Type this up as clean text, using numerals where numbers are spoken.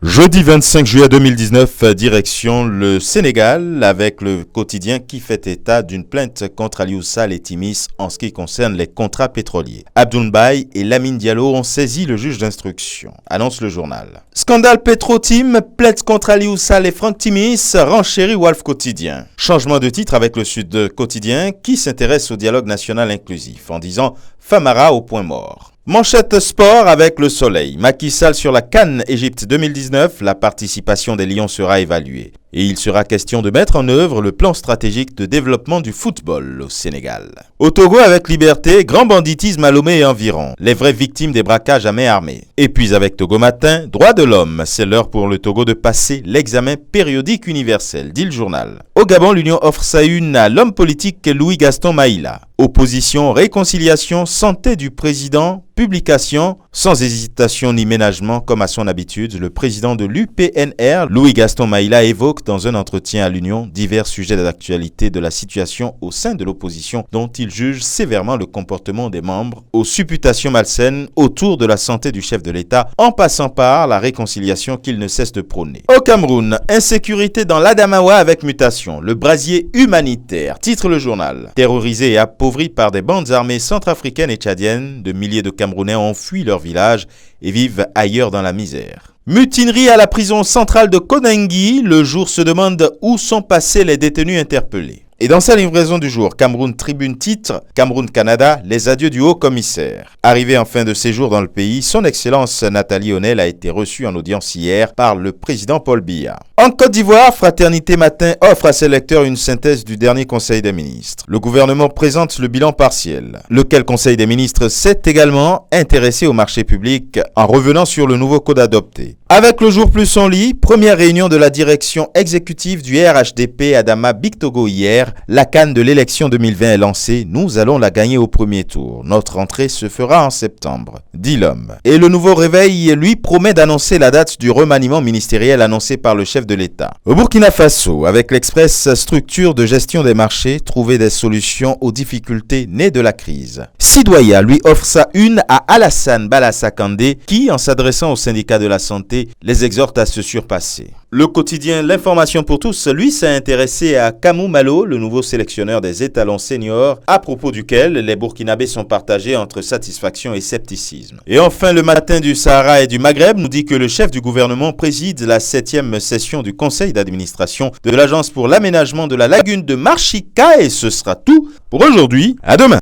Jeudi 25 juillet 2019, direction le Sénégal avec le quotidien qui fait état d'une plainte contre Aliou Sall et Timis en ce qui concerne les contrats pétroliers. Abdoul Mbaye et Lamine Diallo ont saisi le juge d'instruction, annonce le journal. Scandale Petro-Tim, plainte contre Aliou Sall et Franck Timis, renchérit Walf Quotidien. Changement de titre avec le Sud Quotidien qui s'intéresse au dialogue national inclusif en disant « Famara au point mort ». Manchette sport avec le Soleil. Macky Sall sur la CAN Égypte 2019, la participation des Lions sera évaluée. Et il sera question de mettre en œuvre le plan stratégique de développement du football au Sénégal. Au Togo avec Liberté, grand banditisme à Lomé et environ. Les vraies victimes des braquages à main armée. Et puis avec Togo Matin, droits de l'homme. C'est l'heure pour le Togo de passer l'examen périodique universel, dit le journal. Au Gabon, l'Union offre sa une à l'homme politique Louis-Gaston Maïla. Opposition, réconciliation, santé du président, publication, sans hésitation ni ménagement comme à son habitude, le président de l'UPNR, Louis-Gaston Maïla, évoque dans un entretien à l'Union divers sujets d'actualité de la situation au sein de l'opposition dont il juge sévèrement le comportement des membres, aux supputations malsaines autour de la santé du chef de l'État, en passant par la réconciliation qu'il ne cesse de prôner. Au Cameroun, insécurité dans l'Adamawa avec mutation, le brasier humanitaire, titre le journal. Terrorisé et appauvri par des bandes armées centrafricaines et tchadiennes, de milliers de Camerounais ont fui leur village et vivent ailleurs dans la misère. Mutinerie à la prison centrale de Konengi, le jour se demande où sont passés les détenus interpellés. Et dans sa livraison du jour, Cameroun Tribune titre « Cameroun-Canada, les adieux du haut-commissaire ». Arrivé en fin de séjour dans le pays, son Excellence Nathalie Onel a été reçue en audience hier par le président Paul Biya. En Côte d'Ivoire, Fraternité Matin offre à ses lecteurs une synthèse du dernier Conseil des ministres. Le gouvernement présente le bilan partiel. Lequel Conseil des ministres s'est également intéressé au marché public en revenant sur le nouveau code adopté. Avec le jour plus son lit, première réunion de la direction exécutive du RHDP Adama Bictogo hier. La CAN de l'élection 2020 est lancée, nous allons la gagner au premier tour. Notre entrée se fera en septembre, dit l'homme. Et le nouveau réveil, lui, promet d'annoncer la date du remaniement ministériel annoncé par le chef de l'État. Au Burkina Faso, avec l'Express structure de gestion des marchés, trouver des solutions aux difficultés nées de la crise. Sidoya lui offre sa une à Alassane Balassa Kandé qui, en s'adressant au syndicat de la santé, les exhorte à se surpasser. Le quotidien L'Information pour tous, lui, s'est intéressé à Kamou Malo, le nouveau sélectionneur des étalons seniors, à propos duquel les Burkinabés sont partagés entre satisfaction et scepticisme. Et enfin, le Matin du Sahara et du Maghreb nous dit que le chef du gouvernement préside la 7e session du conseil d'administration de l'Agence pour l'aménagement de la lagune de Marchika et ce sera tout pour aujourd'hui. À demain.